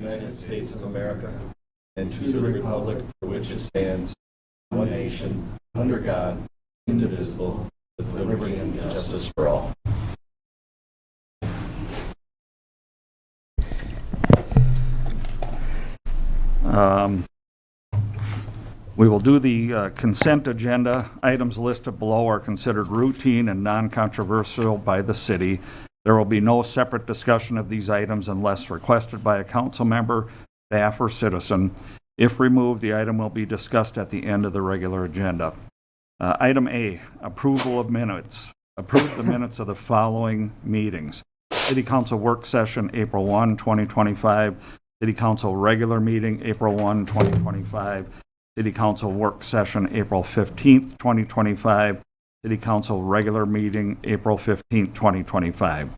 United States of America and to the republic for which it stands, one nation, under God, indivisible, with liberty and justice for all. We will do the consent agenda. Items listed below are considered routine and non-controversial by the city. There will be no separate discussion of these items unless requested by a council member, staff, or citizen. If removed, the item will be discussed at the end of the regular agenda. Item A, approval of minutes. Approve the minutes of the following meetings. City Council work session, April 1, 2025. City Council regular meeting, April 1, 2025. City Council work session, April 15th, 2025. City Council regular meeting, April 15th, 2025.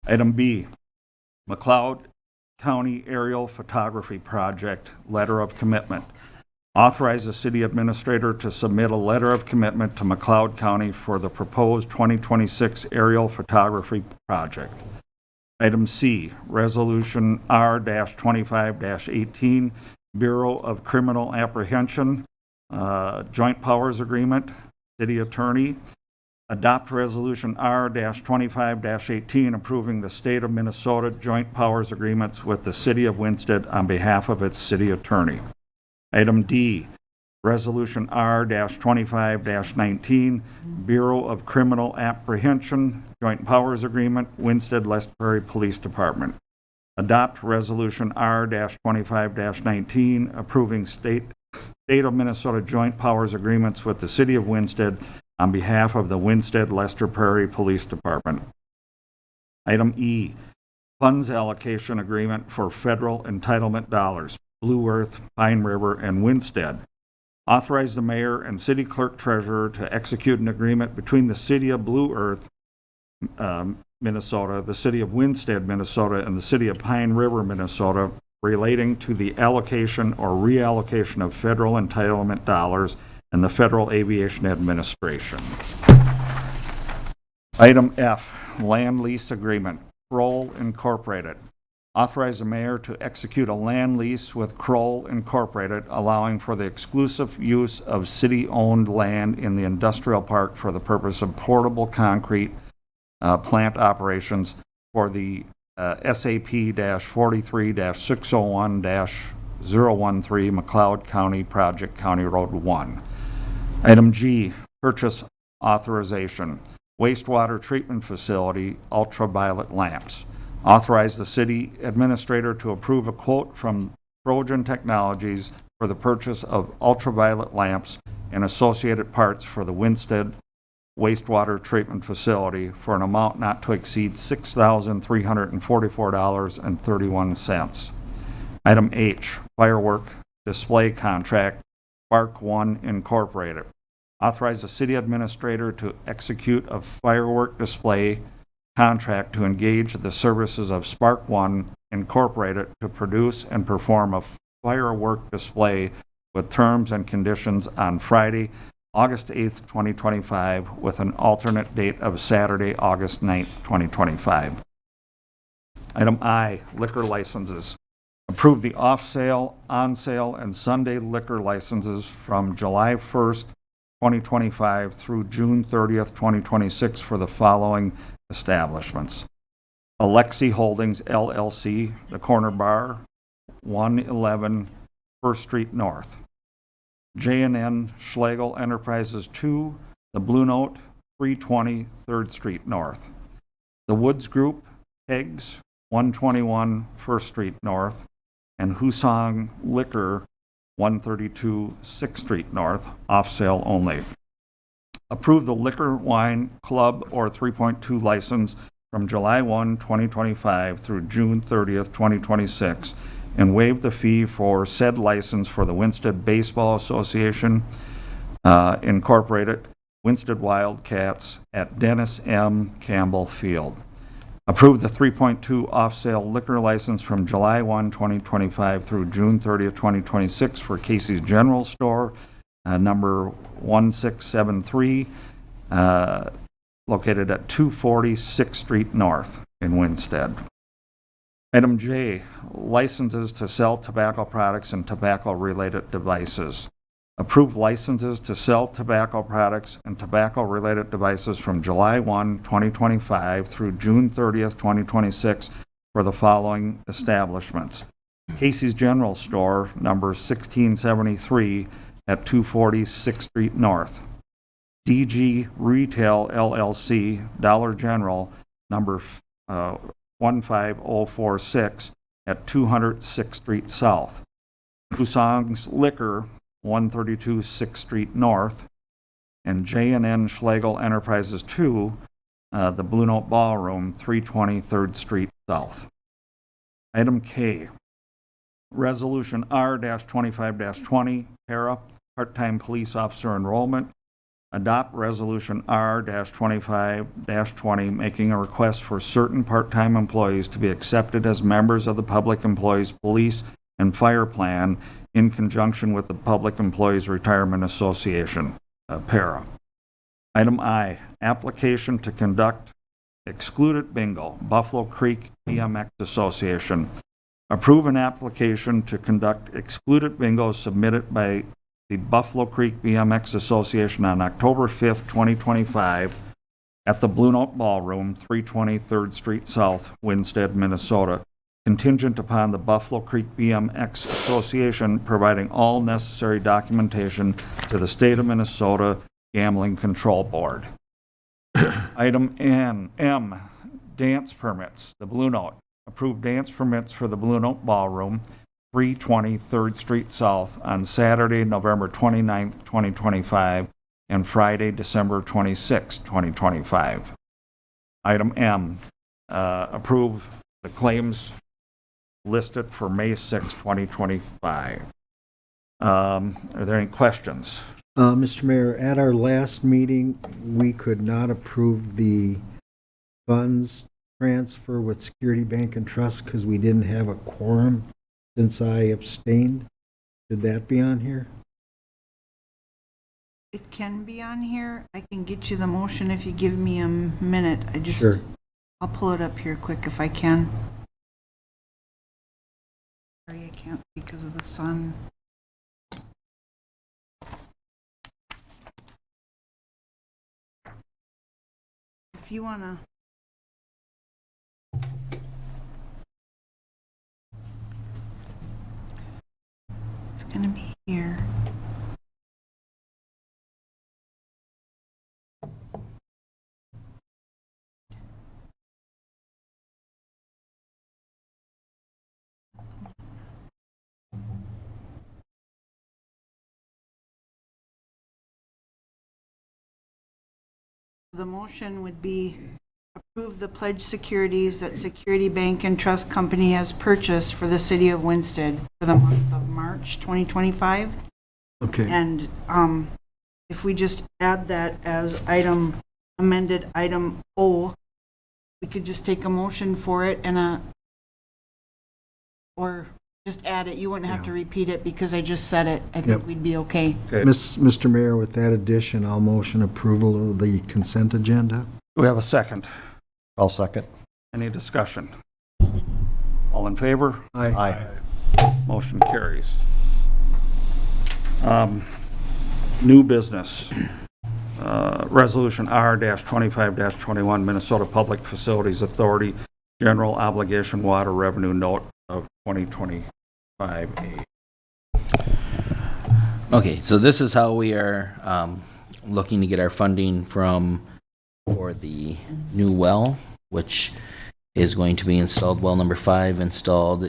Item B, McLeod County Aerial Photography Project Letter of Commitment. Authorize the city administrator to submit a letter of commitment to McLeod County for the proposed 2026 aerial photography project. Item C, Resolution R-25-18, Bureau of Criminal Apprehension, Joint Powers Agreement, City Attorney. Adopt Resolution R-25-18, approving the State of Minnesota Joint Powers Agreements with the City of Winsted on behalf of its City Attorney. Item D, Resolution R-25-19, Bureau of Criminal Apprehension, Joint Powers Agreement, Winsted-Lest Prairie Police Department. Adopt Resolution R-25-19, approving State of Minnesota Joint Powers Agreements with the City of Winsted on behalf of the Winsted-Lester Prairie Police Department. Item E, Funds Allocation Agreement for Federal Entitlement Dollars, Blue Earth, Pine River, and Winsted. Authorize the mayor and city clerk treasurer to execute an agreement between the City of Blue Earth, Minnesota, the City of Winsted, Minnesota, and the City of Pine River, Minnesota, relating to the allocation or reallocation of federal entitlement dollars and the Federal Aviation Administration. Item F, Land Lease Agreement, Kroll Incorporated. Authorize the mayor to execute a land lease with Kroll Incorporated, allowing for the exclusive use of city-owned land in the industrial park for the purpose of portable concrete plant operations for the SAP-43-601-013 McLeod County Project, County Road 1. Item G, Purchase Authorization, Wastewater Treatment Facility, Ultraviolet Lamps. Authorize the city administrator to approve a quote from Trojan Technologies for the purchase of ultraviolet lamps and associated parts for the Winsted Wastewater Treatment Facility for an amount not to exceed $6,344.31. Item H, Firework Display Contract, Spark One Incorporated. Authorize the city administrator to execute a firework display contract to engage the services of Spark One Incorporated to produce and perform a firework display with terms and conditions on Friday, August 8th, 2025, with an alternate date of Saturday, August 9th, 2025. Item I, Liquor Licenses. Approve the off-sale, on-sale, and Sunday liquor licenses from July 1st, 2025 through June 30th, 2026 for the following establishments. Alexi Holdings, LLC, The Corner Bar, 111 First Street North. J&N Schlegel Enterprises 2, The Blue Note, 320 3rd Street North. The Woods Group, Kegs, 121 First Street North, and Husong Liquor, 132 6th Street North, off sale only. Approve the Liquor Wine Club or 3.2 license from July 1, 2025 through June 30th, 2026, and waive the fee for said license for the Winsted Baseball Association, Incorporated, Winsted Wildcats at Dennis M. Campbell Field. Approve the 3.2 off-sale liquor license from July 1, 2025 through June 30th, 2026 for Casey's General Store, number 1673, located at 240 6th Street North in Winsted. Item J, licenses to sell tobacco products and tobacco-related devices. Approve licenses to sell tobacco products and tobacco-related devices from July 1, 2025 through June 30th, 2026 for the following establishments. Casey's General Store, number 1673 at 240 6th Street North. DG Retail LLC, Dollar General, number 15046 at 200 6th Street South. Kusong's Liquor, 132 6th Street North. And J&N Schlegel Enterprises 2, the Blue Note Ballroom, 320 3rd Street South. Item K, Resolution R-25-20, para, part-time police officer enrollment. Adopt Resolution R-25-20, making a request for certain part-time employees to be accepted as members of the Public Employees Police and Fire Plan in conjunction with the Public Employees Retirement Association, para. Item I, application to conduct excluded bingo, Buffalo Creek BMX Association. Approve an application to conduct excluded bingo submitted by the Buffalo Creek BMX Association on October 5th, 2025 at the Blue Note Ballroom, 320 3rd Street South, Winstead, Minnesota, contingent upon the Buffalo Creek BMX Association providing all necessary documentation to the State of Minnesota Gambling Control Board. Item M, dance permits, the Blue Note. Approve dance permits for the Blue Note Ballroom, 320 3rd Street South on Saturday, November 29th, 2025, and Friday, December 26th, 2025. Item M, approve the claims listed for May 6, 2025. Are there any questions? Mr. Mayor, at our last meeting, we could not approve the funds transfer with Security Bank and Trust because we didn't have a quorum since I abstained. Should that be on here? It can be on here. I can get you the motion if you give me a minute. Sure. I'll pull it up here quick if I can. Sorry, I can't because of the sun. If you wanna. It's gonna be here. The motion would be approve the pledged securities that Security Bank and Trust Company has purchased for the city of Winstead for the month of March 2025. Okay. And if we just add that as amended item O, we could just take a motion for it or just add it. You wouldn't have to repeat it because I just said it. I think we'd be okay. Okay. Mr. Mayor, with that addition, I'll motion approval of the consent agenda. Do we have a second? I'll second. Any discussion? All in favor? Aye. Motion carries. New business. Resolution R-25-21, Minnesota Public Facilities Authority General Obligation Water Revenue Note of 2025A. Okay, so this is how we are looking to get our funding for the new well, which is going to be installed, well number 5, installed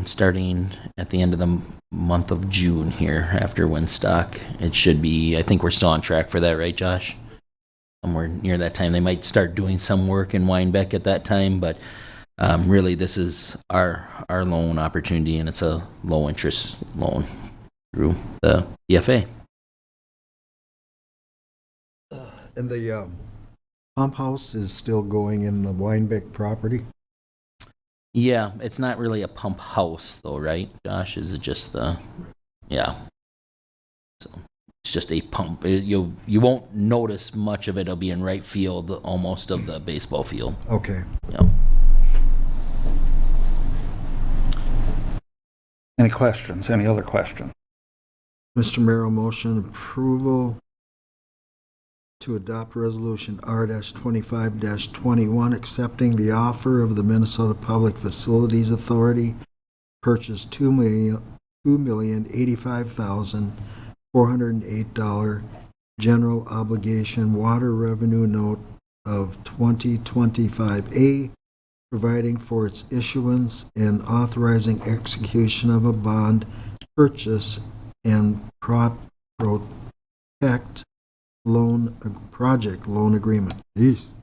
starting at the end of the month of June here after Windstock. It should be, I think we're still on track for that, right, Josh? Somewhere near that time. They might start doing some work in Winebeck at that time, but really this is our loan opportunity, and it's a low interest loan through the EFA. And the pump house is still going in the Winebeck property? Yeah, it's not really a pump house though, right, Josh? Is it just yeah. So it's just a pump. You won't notice much of it. It'll be in right field almost of the baseball field. Okay. Yep. Any questions? Any other questions? Mr. Mayor, I'll motion approval to adopt resolution R-25-21, accepting the offer of the Minnesota Public Facilities Authority, purchase $2,085,408 general obligation water revenue note of 2025A, providing for its issuance and authorizing execution of a bond purchase and protect project loan agreement. Yes.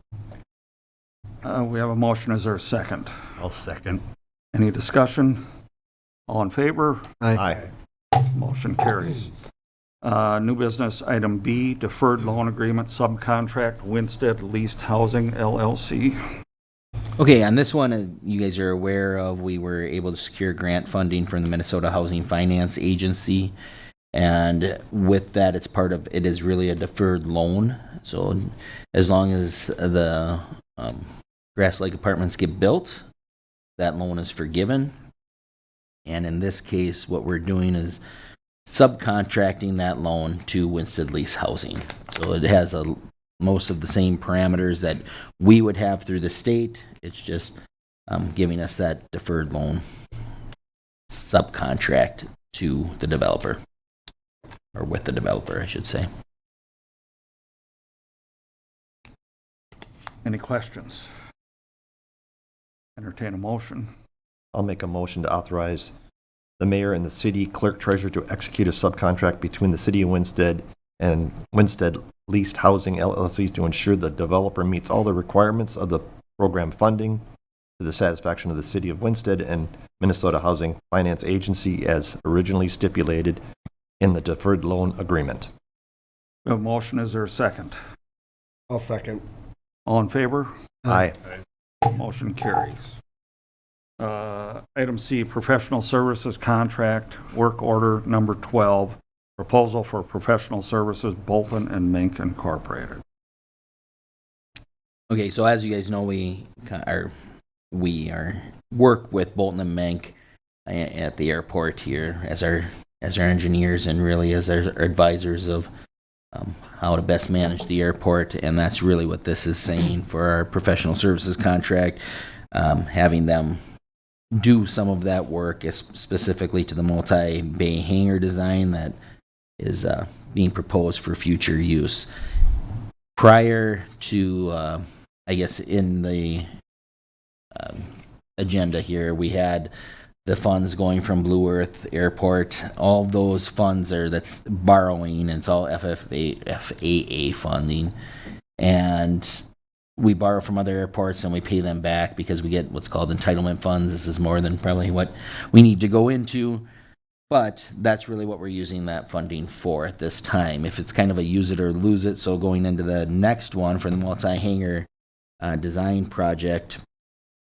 We have a motion. Is there a second? I'll second. Any discussion? All in favor? Aye. Motion carries. New business, item B, deferred loan agreement subcontract, Winstead Leased Housing LLC. Okay, on this one, you guys are aware of, we were able to secure grant funding from the Minnesota Housing Finance Agency. And with that, it is really a deferred loan. So as long as the Grass Lake Apartments get built, that loan is forgiven. And in this case, what we're doing is subcontracting that loan to Winstead Lease Housing. So it has most of the same parameters that we would have through the state. It's just giving us that deferred loan subcontract to the developer, or with the developer, I should say. Any questions? Entertain a motion. I'll make a motion to authorize the mayor and the city clerk treasurer to execute a subcontract between the city of Winstead and Winstead Leased Housing LLC to ensure the developer meets all the requirements of the program funding to the satisfaction of the city of Winstead and Minnesota Housing Finance Agency as originally stipulated in the deferred loan agreement. We have a motion. Is there a second? I'll second. All in favor? Aye. Motion carries. Item C, professional services contract, work order number 12, proposal for professional services, Bolton and Mink Incorporated. Okay, so as you guys know, we work with Bolton and Mink at the airport here as our engineers and really as our advisors of how to best manage the airport, and that's really what this is saying for our professional services contract, having them do some of that work, specifically to the multi-bay hangar design that is being proposed for future use. Prior to, I guess, in the agenda here, we had the funds going from Blue Earth Airport. All of those funds that's borrowing, and it's all FAA funding. And we borrow from other airports and we pay them back because we get what's called entitlement funds. This is more than probably what we need to go into, but that's really what we're using that funding for at this time. If it's kind of a use it or lose it, so going into the next one for the multi-hangar design project,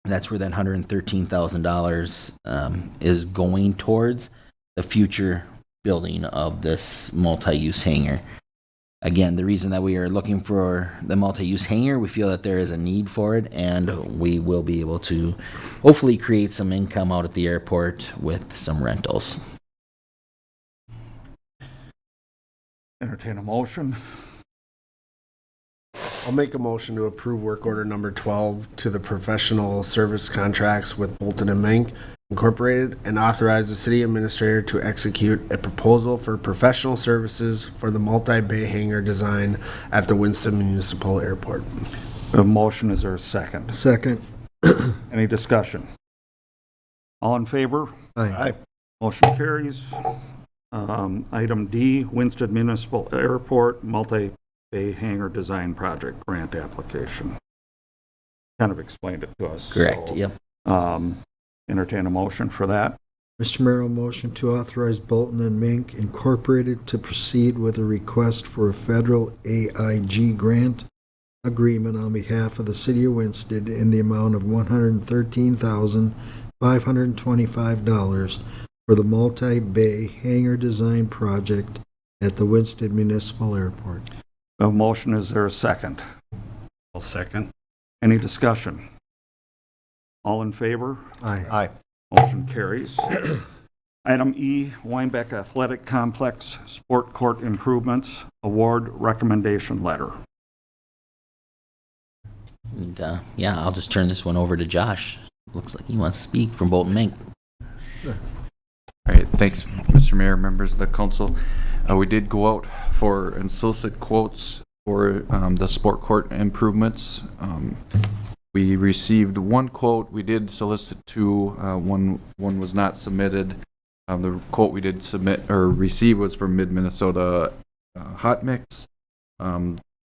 that's where that $113,000 is going towards the future building of this multi-use hangar. Again, the reason that we are looking for the multi-use hangar, we feel that there is a need for it, and we will be able to hopefully create some income out at the airport with some rentals. Entertain a motion. I'll make a motion to approve work order number 12 to the professional service contracts with Bolton and Mink Incorporated and authorize the city administrator to execute a proposal for professional services for the multi-bay hangar design at the Winston Municipal Airport. A motion. Is there a second? Second. Any discussion? All in favor? Aye. Motion carries. Item D, Winstead Municipal Airport multi-bay hangar design project grant application. Kind of explained it to us. Correct, so, yep. Entertain a motion for that. Mr. Mayor, I'll motion to authorize Bolton and Mink Incorporated to proceed with a request for a federal AIG grant agreement on behalf of the city of Winsted in the amount of $113,525 for the multi-bay hangar design project at the Winsted Municipal Airport. A motion. Is there a second? I'll second. Any discussion? All in favor? Aye. Aye. Motion carries. Item E, Weinbeck Athletic Complex Sport Court Improvements Award Recommendation Letter. And, yeah, I'll just turn this one over to Josh. Looks like he wants to speak from Bolton Mink. All right, thanks, Mr. Mayor, members of the council. We did go out for and solicit quotes for the sport court improvements. We received one quote. We did solicit two. One was not submitted. The quote we did submit or receive was from Mid-Minnesota Hot Mix.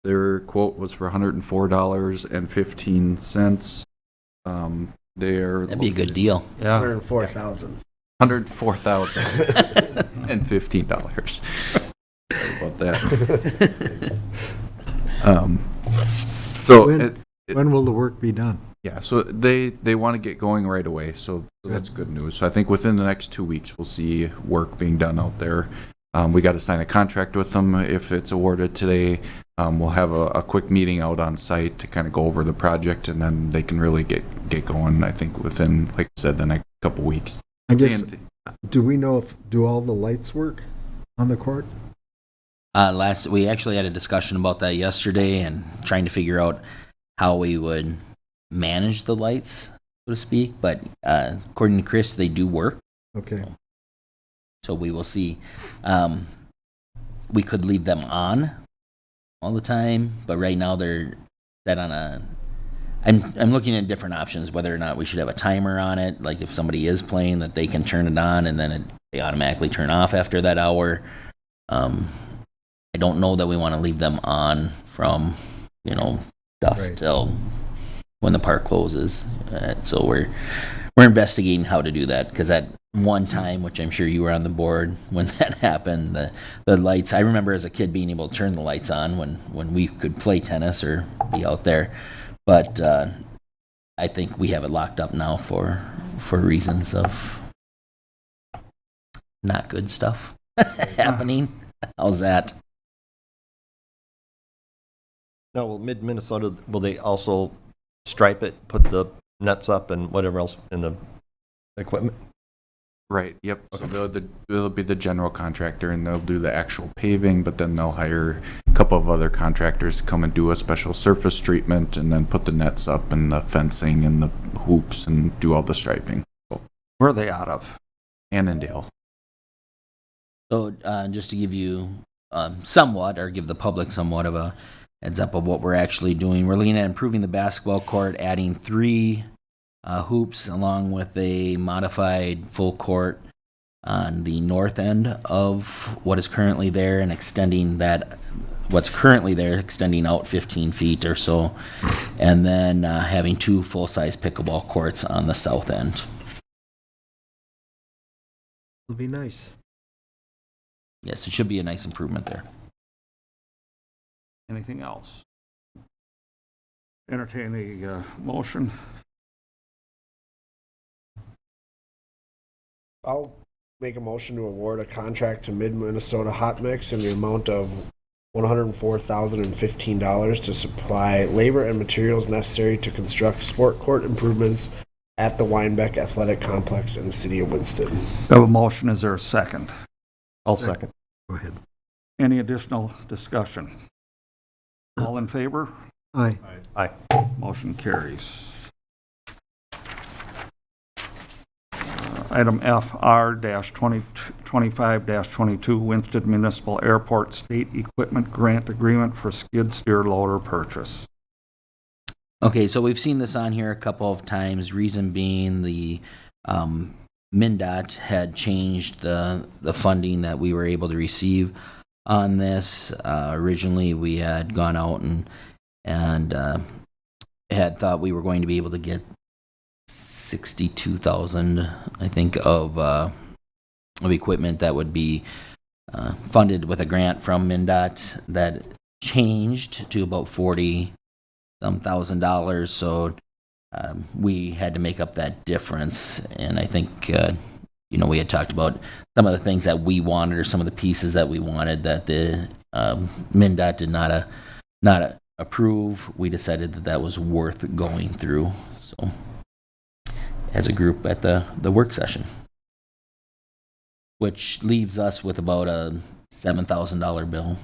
Their quote was for $104.15. That'd be a good deal. Yeah. 104,000. $104,015. Sorry about that. So When will the work be done? yeah, so they want to get going right away, so that's good news. So I think within the next 2 weeks we'll see work being done out there. We got to sign a contract with them if it's awarded today. We'll have a quick meeting out on site to kind of go over the project, and then they can really get going. I think within, like I said, the next couple weeks. I guess, And- do we know do all the lights work on the court? We actually had a discussion about that yesterday and trying to figure out how we would manage the lights, so to speak. But according to Chris, they do work. Okay. So we will see. We could leave them on all the time, but right now they're set on a. I'm looking at different options, whether or not we should have a timer on it. Like if somebody is playing, that they can turn it on and then they automatically turn off after that hour. I don't know that we want to leave them on from dusk Right. till when the park closes. So we're investigating how to do that, because at one time, which I'm sure you were on the board when that happened, the lights, I remember as a kid being able to turn the lights on when we could play tennis or be out there, but I think we have it locked up now for reasons of not good stuff happening. How's that? Now, will Mid-Minnesota, will they also stripe it, put the nets up and whatever else in the equipment? Right, yep. So they'll be the general contractor, and they'll do the actual paving, but then they'll hire a couple of other contractors to come and do a special surface treatment and then put the nets up and the fencing and the hoops and do all the striping. So, Where are they out of? Annandale. So just to give you somewhat, or give the public somewhat of a heads up of what we're actually doing, we're looking at improving the basketball court, adding 3 hoops along with a modified full court on the north end of what is currently there, and extending what's currently there, extending out 15 feet or so, and then having 2 full-size pickleball courts on the south end. It'll be nice. Yes, it should be a nice improvement there. Anything else? Entertain a motion. I'll make a motion to award a contract to Mid-Minnesota Hot Mix in the amount of $104,015 to supply labor and materials necessary to construct sport court improvements at the Weinbeck Athletic Complex in the city of Winston. We have a motion. Is there a second? I'll second. Go ahead. Any additional discussion? All in favor? Aye. Aye. Motion carries. Item F, R-25-22, Winston Municipal Airport State Equipment Grant Agreement for skid steer loader purchase. Okay, so we've seen this on here a couple of times. Reason being, the MnDOT had changed the funding that we were able to receive on this. Originally, we had gone out and had thought we were going to be able to get 62,000, I think, of equipment that would be funded with a grant from MnDOT. That changed to about $40,000. So we had to make up that difference, and I think we had talked about some of the things that we wanted, or some of the pieces that we wanted that the MnDOT did not approve. We decided that was worth going through. So, as a group at the work session. which leaves us with about a $7,000 bill.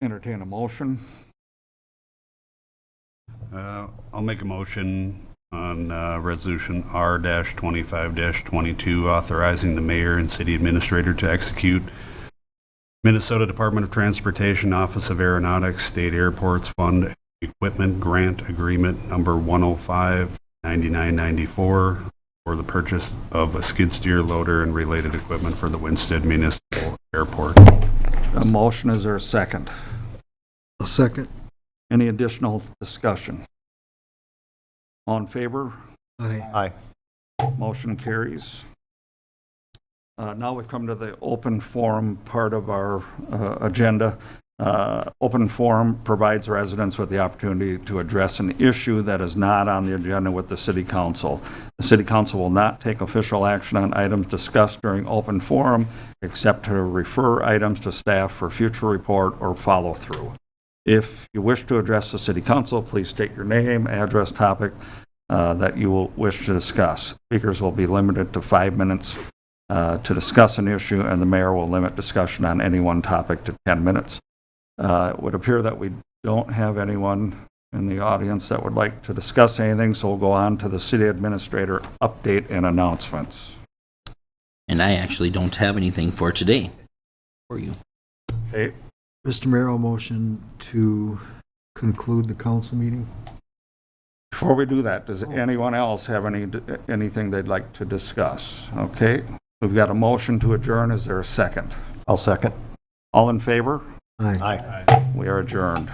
Entertain a motion. I'll make a motion on Resolution R-25-22, authorizing the mayor and city administrator to execute Minnesota Department of Transportation Office of Aeronautics State Airports Fund Equipment Grant Agreement Number 105-9994 for the purchase of a skid steer loader and related equipment for the Winsted Municipal Airport. A motion, is there a second? A second. Any additional discussion? All in favor? Aye. Aye. Motion carries. Now we come to the open forum part of our agenda. Open forum provides residents with the opportunity to address an issue that is not on the agenda with the city council. The city council will not take official action on items discussed during open forum, except to refer items to staff for future report or follow-through. If you wish to address the city council, please state your name, address, topic that you will wish to discuss. Speakers will be limited to 5 minutes to discuss an issue, and the mayor will limit discussion on any one topic to 10 minutes. It would appear that we don't have anyone in the audience that would like to discuss anything, so we'll go on to the city administrator update and announcements. And I actually don't have anything for today for you. Okay, Mr. Mayor, I'll motion to conclude the council meeting. before we do that, does anyone else have anything they'd like to discuss? Okay, we've got a motion to adjourn. Is there a second? I'll second. All in favor? Aye. Aye. We are adjourned.